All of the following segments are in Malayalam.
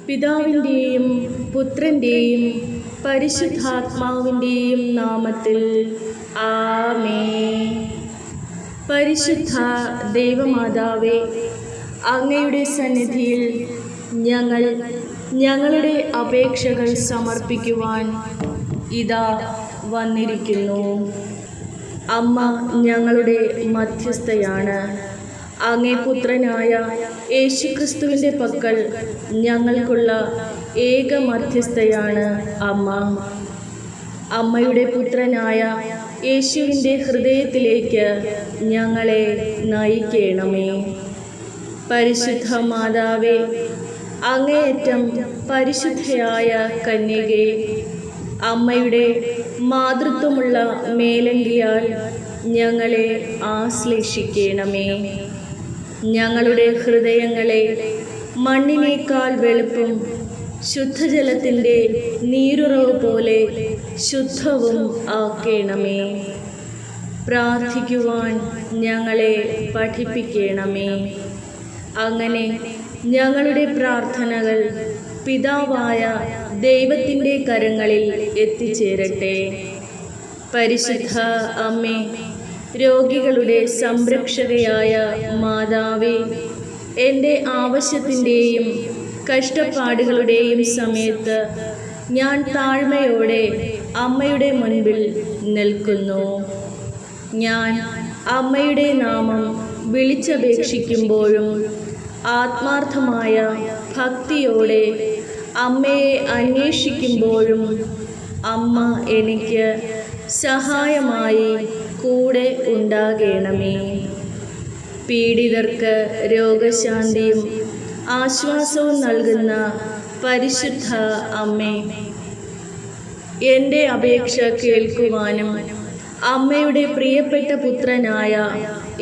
പിതാവിൻ്റെയും പുത്രൻ്റെയും പരിശുദ്ധാത്മാവിൻ്റെയും നാമത്തിൽ ആമേൻ. പരിശുദ്ധ ദൈവമാതാവേ, അങ്ങയുടെ സന്നിധിയിൽ ഞങ്ങൾ ഞങ്ങളുടെ അപേക്ഷകൾ സമർപ്പിക്കുവാൻ ഇതാ വന്നിരിക്കുന്നു. അമ്മ ഞങ്ങളുടെ മധ്യസ്ഥയാണ്. അങ്ങേ പുത്രനായ യേശുക്രിസ്തുവിൻ്റെ പക്കൽ ഞങ്ങൾക്കുള്ള ഏക മധ്യസ്ഥയാണ് അമ്മ. അമ്മയുടെ പുത്രനായ യേശുവിൻ്റെ ഹൃദയത്തിലേക്ക് ഞങ്ങളെ നയിക്കണമേ. പരിശുദ്ധ മാതാവേ, അങ്ങേയറ്റം പരിശുദ്ധയായ കന്യകേ, അമ്മയുടെ മാതൃത്വമുള്ള മേലങ്കിയാൽ ഞങ്ങളെ ആശ്ലേഷിക്കണമേ. ഞങ്ങളുടെ ഹൃദയങ്ങളെ മണ്ണിനേക്കാൾ വെളുപ്പും ശുദ്ധജലത്തിൻ്റെ നീരുറവ് പോലെ ശുദ്ധവും ആക്കണമേ. പ്രാർത്ഥിക്കുവാൻ ഞങ്ങളെ പഠിപ്പിക്കണമേ. അങ്ങനെ ഞങ്ങളുടെ പ്രാർത്ഥനകൾ പിതാവായ ദൈവത്തിൻ്റെ കരങ്ങളിൽ എത്തിച്ചേരട്ടെ. പരിശുദ്ധ അമ്മേ, രോഗികളുടെ സംരക്ഷകയായ മാതാവേ, എൻ്റെ ആവശ്യത്തിൻ്റെയും കഷ്ടപ്പാടുകളുടെയും സമയത്ത് ഞാൻ താഴ്മയോടെ അമ്മയുടെ മുൻപിൽ നിൽക്കുന്നു. ഞാൻ അമ്മയുടെ നാമം വിളിച്ചപേക്ഷിക്കുമ്പോഴും ആത്മാർത്ഥമായ ഭക്തിയോടെ അമ്മയെ അന്വേഷിക്കുമ്പോഴും അമ്മ എനിക്ക് സഹായമായി കൂടെ ഉണ്ടാകണമേ. പീഡിതർക്ക് രോഗശാന്തിയും ആശ്വാസവും നൽകുന്ന പരിശുദ്ധ അമ്മേ, എൻ്റെ അപേക്ഷ കേൾക്കുവാനും അമ്മയുടെ പ്രിയപ്പെട്ട പുത്രനായ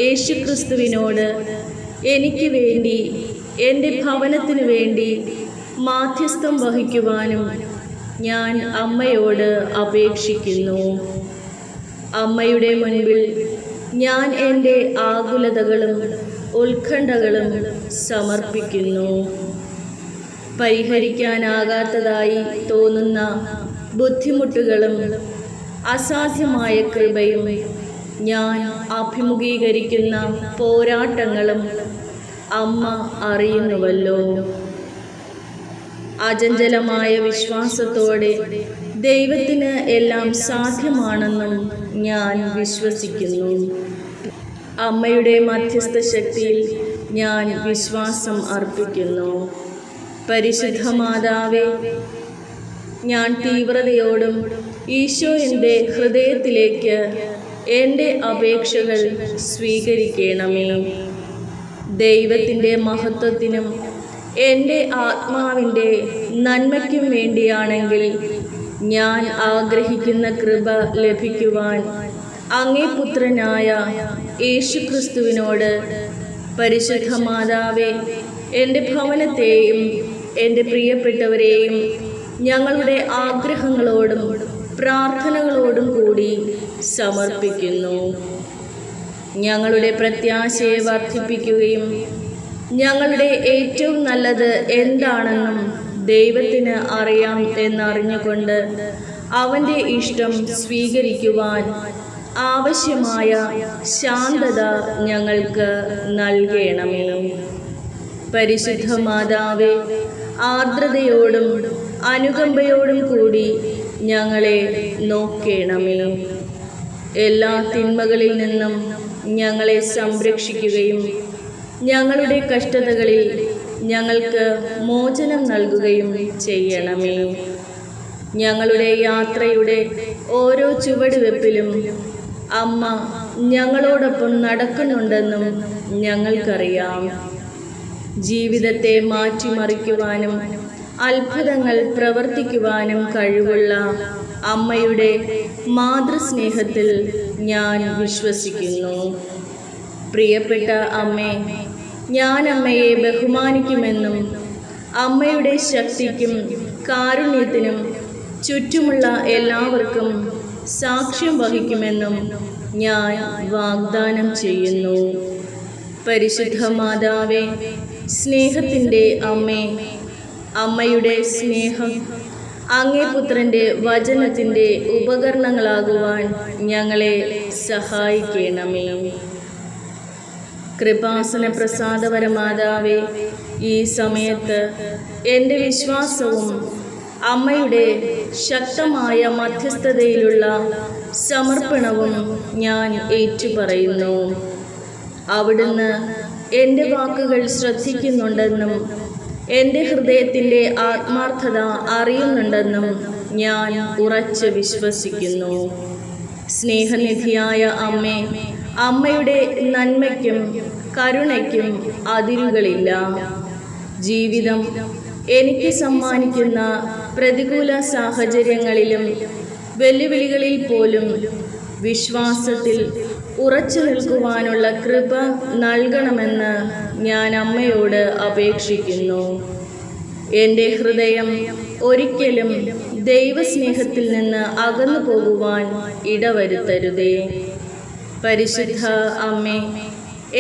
യേശുക്രിസ്തുവിനോട് എനിക്ക് വേണ്ടി എൻ്റെ ഭവനത്തിനു വേണ്ടി മാധ്യസ്ഥം വഹിക്കുവാനും ഞാൻ അമ്മയോട് അപേക്ഷിക്കുന്നു. അമ്മയുടെ മുൻപിൽ ഞാൻ എൻ്റെ ആകുലതകളും ഉത്കണ്ഠകളും സമർപ്പിക്കുന്നു. പരിഹരിക്കാനാകാത്തതായി തോന്നുന്ന ബുദ്ധിമുട്ടുകളും അസാധ്യമായ കൃപയും ഞാൻ അഭിമുഖീകരിക്കുന്ന പോരാട്ടങ്ങളും അമ്മ അറിയുന്നുവല്ലോ. അചഞ്ചലമായ വിശ്വാസത്തോടെ ദൈവത്തിന് എല്ലാം സാധ്യമാണെന്നും ഞാൻ വിശ്വസിക്കുന്നു. അമ്മയുടെ മധ്യസ്ഥ ശക്തിയിൽ ഞാൻ വിശ്വാസം അർപ്പിക്കുന്നു. പരിശുദ്ധ മാതാവേ, ഞാൻ തീവ്രതയോടും ഈശോ എൻ്റെ ഹൃദയത്തിലേക്ക് എൻ്റെ അപേക്ഷകൾ സ്വീകരിക്കണമേ. ദൈവത്തിൻ്റെ മഹത്വത്തിനും എൻ്റെ ആത്മാവിൻ്റെ നന്മയ്ക്കും വേണ്ടിയാണെങ്കിൽ ഞാൻ ആഗ്രഹിക്കുന്ന കൃപ ലഭിക്കുവാൻ അങ്ങേ പുത്രനായ യേശുക്രിസ്തുവിനോട് പരിശുദ്ധ മാതാവേ, എൻ്റെ ഭവനത്തെയും എൻ്റെ പ്രിയപ്പെട്ടവരെയും ഞങ്ങളുടെ ആഗ്രഹങ്ങളോടും പ്രാർത്ഥനകളോടും കൂടി സമർപ്പിക്കുന്നു. ഞങ്ങളുടെ പ്രത്യാശയെ വർദ്ധിപ്പിക്കുകയും ഞങ്ങളുടെ ഏറ്റവും നല്ലത് എന്താണെന്നും ദൈവത്തിന് അറിയാം എന്നറിഞ്ഞുകൊണ്ട് അവൻ്റെ ഇഷ്ടം സ്വീകരിക്കുവാൻ ആവശ്യമായ ശാന്തത ഞങ്ങൾക്ക് നൽകണമേ. പരിശുദ്ധ മാതാവേ, ആർദ്രതയോടും അനുകമ്പയോടും കൂടി ഞങ്ങളെ നോക്കണമേ. എല്ലാ തിന്മകളിൽ നിന്നും ഞങ്ങളെ സംരക്ഷിക്കുകയും ഞങ്ങളുടെ കഷ്ടതകളിൽ ഞങ്ങൾക്ക് മോചനം നൽകുകയും ചെയ്യണമേ. ഞങ്ങളുടെ യാത്രയുടെ ഓരോ ചുവടുവെപ്പിലും അമ്മ ഞങ്ങളോടൊപ്പം നടക്കുന്നുണ്ടെന്നും ഞങ്ങൾക്കറിയാം. ജീവിതത്തെ മാറ്റിമറിക്കുവാനും അത്ഭുതങ്ങൾ പ്രവർത്തിക്കുവാനും കഴിവുള്ള അമ്മയുടെ മാതൃസ്നേഹത്തിൽ ഞാൻ വിശ്വസിക്കുന്നു. പ്രിയപ്പെട്ട അമ്മേ, ഞാൻ അമ്മയെ ബഹുമാനിക്കുമെന്നും അമ്മയുടെ ശക്തിക്കും കാരുണ്യത്തിനും ചുറ്റുമുള്ള എല്ലാവർക്കും സാക്ഷ്യം വഹിക്കുമെന്നും ഞാൻ വാഗ്ദാനം ചെയ്യുന്നു. പരിശുദ്ധ മാതാവേ, സ്നേഹത്തിൻ്റെ അമ്മേ, അമ്മയുടെ സ്നേഹം, അങ്ങേ പുത്രൻ്റെ വചനത്തിൻ്റെ ഉപകരണങ്ങളാകുവാൻ ഞങ്ങളെ സഹായിക്കണമേ. കൃപാസന പ്രസാദപരമാതാവേ, ഈ സമയത്ത് എൻ്റെ വിശ്വാസവും അമ്മയുടെ ശക്തമായ മധ്യസ്ഥതയിലുള്ള സമർപ്പണവും ഞാൻ ഏറ്റുപറയുന്നു. അവിടുന്ന് എൻ്റെ വാക്കുകൾ ശ്രദ്ധിക്കുന്നുണ്ടെന്നും എൻ്റെ ഹൃദയത്തിൻ്റെ ആത്മാർത്ഥത അറിയുന്നുണ്ടെന്നും ഞാൻ ഉറച്ച് വിശ്വസിക്കുന്നു. സ്നേഹനിധിയായ അമ്മേ, അമ്മയുടെ നന്മയ്ക്കും കരുണയ്ക്കും അതിരുകളില്ല. ജീവിതം എനിക്ക് സമ്മാനിക്കുന്ന പ്രതികൂല സാഹചര്യങ്ങളിലും വെല്ലുവിളികളിൽ പോലും വിശ്വാസത്തിൽ ഉറച്ചു നിൽക്കുവാനുള്ള കൃപ നൽകണമെന്ന് ഞാൻ അമ്മയോട് അപേക്ഷിക്കുന്നു. എൻ്റെ ഹൃദയം ഒരിക്കലും ദൈവസ്നേഹത്തിൽ നിന്ന് അകന്നു പോകുവാൻ ഇടവരുത്തരുതേ. പരിശുദ്ധ അമ്മേ,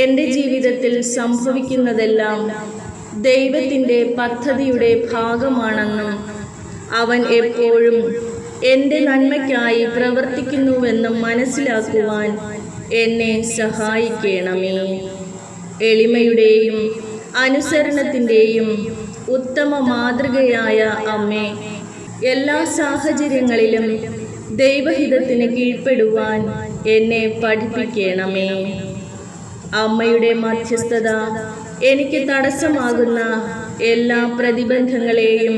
എൻ്റെ ജീവിതത്തിൽ സംഭവിക്കുന്നതെല്ലാം ദൈവത്തിൻ്റെ പദ്ധതിയുടെ ഭാഗമാണെന്നും അവൻ എപ്പോഴും എൻ്റെ നന്മയ്ക്കായി പ്രവർത്തിക്കുന്നുവെന്നും മനസ്സിലാക്കുവാൻ എന്നെ സഹായിക്കണമേ. എളിമയുടെയും അനുസരണത്തിൻ്റെയും ഉത്തമ മാതൃകയായ അമ്മേ, എല്ലാ സാഹചര്യങ്ങളിലും ദൈവഹിതത്തിന് കീഴ്പ്പെടുവാൻ എന്നെ പഠിപ്പിക്കണമേ. അമ്മയുടെ മധ്യസ്ഥത എനിക്ക് തടസ്സമാകുന്ന എല്ലാ പ്രതിബന്ധങ്ങളെയും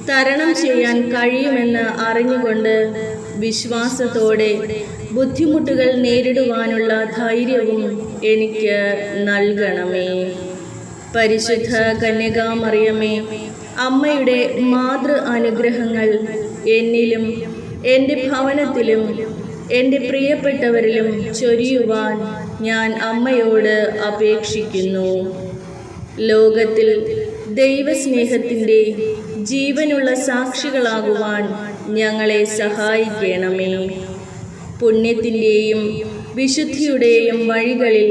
തരണം ചെയ്യാൻ കഴിയുമെന്ന് അറിഞ്ഞുകൊണ്ട് വിശ്വാസത്തോടെ ബുദ്ധിമുട്ടുകൾ നേരിടുവാനുള്ള ധൈര്യവും എനിക്ക് നൽകണമേ. പരിശുദ്ധ കന്യകാമറിയമേ, അമ്മയുടെ മാതൃ അനുഗ്രഹങ്ങൾ എന്നിലും എൻ്റെ ഭവനത്തിലും എൻ്റെ പ്രിയപ്പെട്ടവരിലും ചൊരിയുവാൻ ഞാൻ അമ്മയോട് അപേക്ഷിക്കുന്നു. ലോകത്തിൽ ദൈവസ്നേഹത്തിൻ്റെ ജീവനുള്ള സാക്ഷികളാകുവാൻ ഞങ്ങളെ സഹായിക്കണമേ. പുണ്യത്തിൻ്റെയും വിശുദ്ധിയുടെയും വഴികളിൽ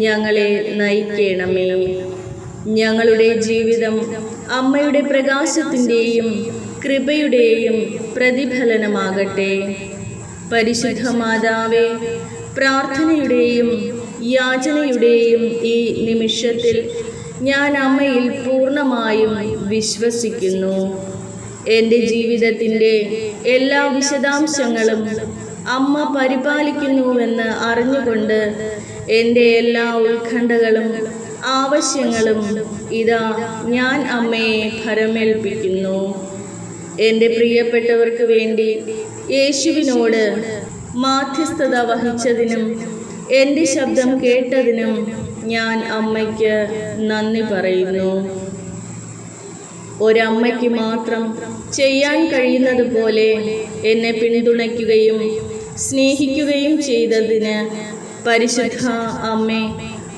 ഞങ്ങളെ നയിക്കണമേ. ഞങ്ങളുടെ ജീവിതം അമ്മയുടെ പ്രകാശത്തിൻ്റെയും കൃപയുടെയും പ്രതിഫലനമാകട്ടെ. പരിശുദ്ധ മാതാവേ, പ്രാർത്ഥനയുടെയും യാചനയുടെയും ഈ നിമിഷത്തിൽ ഞാൻ അമ്മയിൽ പൂർണ്ണമായും വിശ്വസിക്കുന്നു. എൻ്റെ ജീവിതത്തിൻ്റെ എല്ലാ വിശദാംശങ്ങളും അമ്മ പരിപാലിക്കുന്നുവെന്ന് അറിഞ്ഞുകൊണ്ട് എൻ്റെ എല്ലാ ഉത്കണ്ഠകളും ആവശ്യങ്ങളും ഇതാ ഞാൻ അമ്മയെ ഭരമേൽപ്പിക്കുന്നു. എൻ്റെ പ്രിയപ്പെട്ടവർക്ക് വേണ്ടി യേശുവിനോട് മാധ്യസ്ഥത വഹിച്ചതിനും എൻ്റെ ശബ്ദം കേട്ടതിനും ഞാൻ അമ്മയ്ക്ക് നന്ദി പറയുന്നു. ഒരമ്മയ്ക്ക് മാത്രം ചെയ്യാൻ കഴിയുന്നത് പോലെ എന്നെ പിന്തുണയ്ക്കുകയും സ്നേഹിക്കുകയും ചെയ്തതിന് പരിശുദ്ധ അമ്മേ,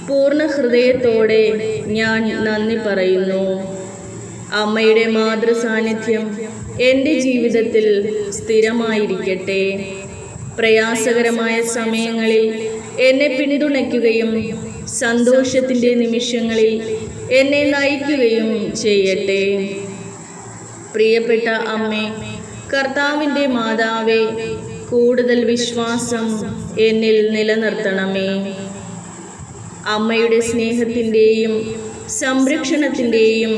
പൂർണ്ണ ഹൃദയത്തോടെ ഞാൻ നന്ദി പറയുന്നു. അമ്മയുടെ മാതൃസാന്നിധ്യം എൻ്റെ ജീവിതത്തിൽ സ്ഥിരമായിരിക്കട്ടെ. പ്രയാസകരമായ സമയങ്ങളിൽ എന്നെ പിന്തുണയ്ക്കുകയും സന്തോഷത്തിൻ്റെ നിമിഷങ്ങളിൽ എന്നെ നയിക്കുകയും ചെയ്യട്ടെ. പ്രിയപ്പെട്ട അമ്മേ, കർത്താവിൻ്റെ മാതാവേ, കൂടുതൽ വിശ്വാസം എന്നിൽ നിലനിർത്തണമേ. അമ്മയുടെ സ്നേഹത്തിൻ്റെയും സംരക്ഷണത്തിൻ്റെയും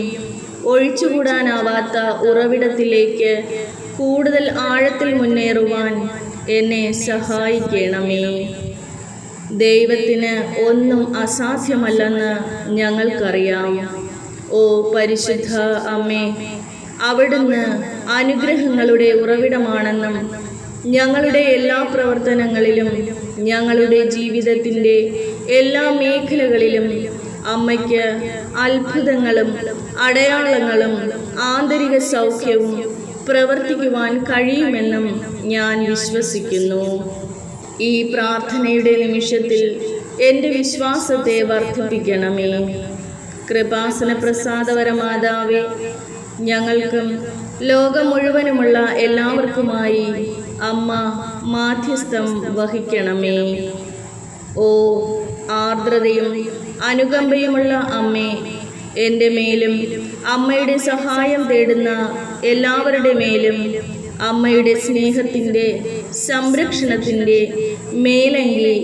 ഒഴിച്ചുകൂടാനാവാത്ത ഉറവിടത്തിലേക്ക് കൂടുതൽ ആഴത്തിൽ മുന്നേറുവാൻ എന്നെ സഹായിക്കണമേ. ദൈവത്തിന് ഒന്നും അസാധ്യമല്ലെന്ന് ഞങ്ങൾക്കറിയാം. ഓ പരിശുദ്ധ അമ്മേ, അവിടുന്ന് അനുഗ്രഹങ്ങളുടെ ഉറവിടമാണെന്നും ഞങ്ങളുടെ എല്ലാ പ്രവർത്തനങ്ങളിലും ഞങ്ങളുടെ ജീവിതത്തിൻ്റെ എല്ലാ മേഖലകളിലും അമ്മയ്ക്ക് അത്ഭുതങ്ങളും അടയാളങ്ങളും ആന്തരിക സൗഖ്യവും പ്രവർത്തിക്കുവാൻ കഴിയുമെന്നും ഞാൻ വിശ്വസിക്കുന്നു. ഈ പ്രാർത്ഥനയുടെ നിമിഷത്തിൽ എൻ്റെ വിശ്വാസത്തെ വർദ്ധിപ്പിക്കണമേ. കൃപാസന പ്രസാദപരമാതാവേ, ഞങ്ങൾക്കും ലോകം മുഴുവനുമുള്ള എല്ലാവർക്കുമായി അമ്മ മാധ്യസ്ഥം വഹിക്കണമേ. ഓ ആർദ്രതയും അനുകമ്പയുമുള്ള അമ്മേ, എൻ്റെ മേലും അമ്മയുടെ സഹായം തേടുന്ന എല്ലാവരുടെ മേലും അമ്മയുടെ സ്നേഹത്തിൻ്റെ സംരക്ഷണത്തിൻ്റെ മേലങ്കി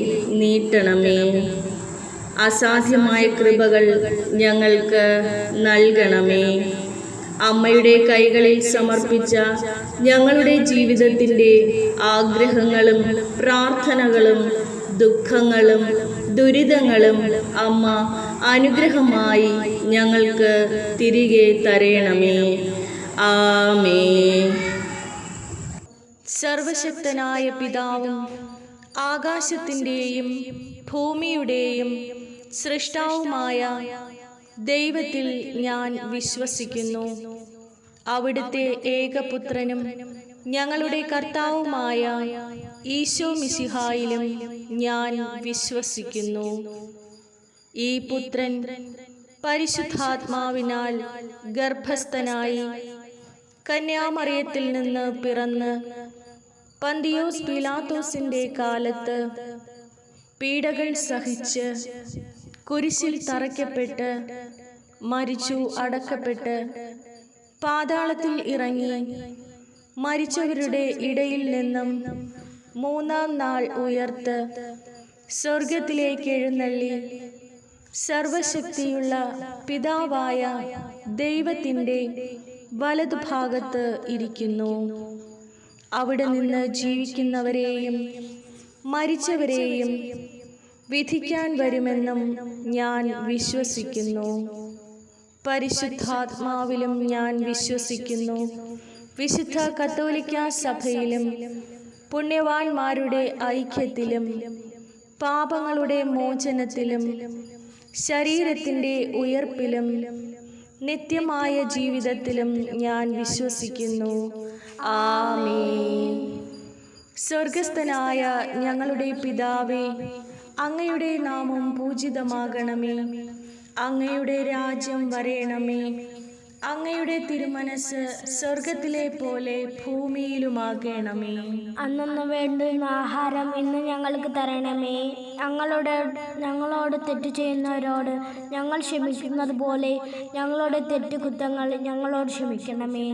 നീട്ടണമേ. അസാധ്യമായ കൃപകൾ ഞങ്ങൾക്ക് നൽകണമേ. അമ്മയുടെ കൈകളിൽ സമർപ്പിച്ച ഞങ്ങളുടെ ജീവിതത്തിൻ്റെ ആഗ്രഹങ്ങളും പ്രാർത്ഥനകളും ദുഃഖങ്ങളും ദുരിതങ്ങളും അമ്മ അനുഗ്രഹമായി ഞങ്ങൾക്ക് തിരികെ തരയണമേ. ആമേൻ. സർവശക്തനായ പിതാവും ആകാശത്തിൻ്റെയും ഭൂമിയുടെയും സൃഷ്ടാവുമായ ദൈവത്തിൽ ഞാൻ വിശ്വസിക്കുന്നു. അവിടുത്തെ ഏകപുത്രനും ഞങ്ങളുടെ കർത്താവുമായ ഈശോ മിശിഹായിലും ഞാൻ വിശ്വസിക്കുന്നു. ഈ പുത്രൻ പരിശുദ്ധാത്മാവിനാൽ ഗർഭസ്ഥനായി കന്യാമറിയത്തിൽ നിന്ന് പിറന്ന് പന്തിയോസ് പീലാത്തോസിന്റെ കാലത്ത് പീഡകൾ സഹിച്ച് കുരിശിൽ തറയ്ക്കപ്പെട്ട് മരിച്ചു അടക്കപ്പെട്ട് പാതാളത്തിൽ ഇറങ്ങി മരിച്ചവരുടെ ഇടയിൽ നിന്നും മൂന്നാം നാൾ ഉയർത്ത് സ്വർഗത്തിലേക്ക് എഴുന്നള്ളി സർവശക്തിയുള്ള പിതാവായ ദൈവത്തിൻ്റെ വലതുഭാഗത്ത് ഇരിക്കുന്നു. അവിടെ നിന്ന് ജീവിക്കുന്നവരെയും മരിച്ചവരെയും വിധിക്കാൻ വരുമെന്നും ഞാൻ വിശ്വസിക്കുന്നു. പരിശുദ്ധാത്മാവിലും ഞാൻ വിശ്വസിക്കുന്നു. വിശുദ്ധ കത്തോലിക്ക സഭയിലും പുണ്യവാന്മാരുടെ ഐക്യത്തിലും പാപങ്ങളുടെ മോചനത്തിലും ശരീരത്തിൻ്റെ ഉയർപ്പിലും നിത്യമായ ജീവിതത്തിലും ഞാൻ വിശ്വസിക്കുന്നു. ആമേൻ. സ്വർഗസ്ഥനായ ഞങ്ങളുടെ പിതാവേ, അങ്ങയുടെ നാമം പൂജിതമാകണമേ. അങ്ങയുടെ രാജ്യം വരയണമേ. അങ്ങയുടെ തിരുമനസ് സ്വർഗത്തിലെ പോലെ ഭൂമിയിലുമാകണമേ. അന്നു വേണ്ടുന്ന ആഹാരം ഇന്ന് ഞങ്ങൾക്ക് തരണമേ. ഞങ്ങളോട് തെറ്റ് ചെയ്യുന്നവരോട് ഞങ്ങൾ ക്ഷമിക്കുന്നത് പോലെ ഞങ്ങളുടെ തെറ്റുകുറ്റങ്ങൾ ഞങ്ങളോട് ക്ഷമിക്കണമേ.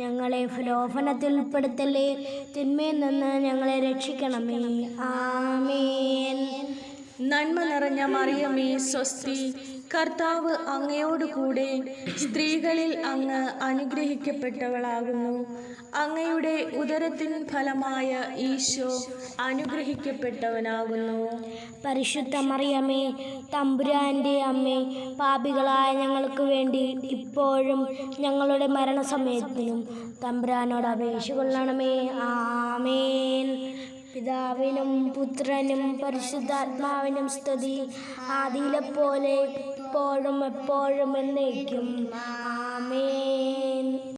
ഞങ്ങളെ പ്രലോഭനത്തിൽ ഉൾപ്പെടുത്തല്ലേ, തിന്മയിൽ നിന്ന് ഞങ്ങളെ രക്ഷിക്കണമേ. ആമേൻ. നന്മ നിറഞ്ഞ മറിയമേ സ്വസ്തി, കർത്താവ് അങ്ങയോടുകൂടെ സ്ത്രീകളിൽ അങ്ങ് അനുഗ്രഹിക്കപ്പെട്ടവളാകുന്നു. അങ്ങയുടെ ഉദരത്തിൻ ഫലമായ ഈശോ അനുഗ്രഹിക്കപ്പെട്ടവനാകുന്നു. പരിശുദ്ധ മറിയമേ, തമ്പുരാൻ്റെ അമ്മേ, പാപികളായ ഞങ്ങൾക്ക് വേണ്ടി ഇപ്പോഴും ഞങ്ങളുടെ മരണസമയത്തിനും തമ്പുരാനോട് അപേക്ഷ കൊള്ളണമേ. ആമേൻ. പിതാവിനും പുത്രനും പരിശുദ്ധാത്മാവിനും സ്തുതി, ആദിയിലെ പോലെ ഇപ്പോഴും എപ്പോഴും എന്നേക്കും. ആമേൻ.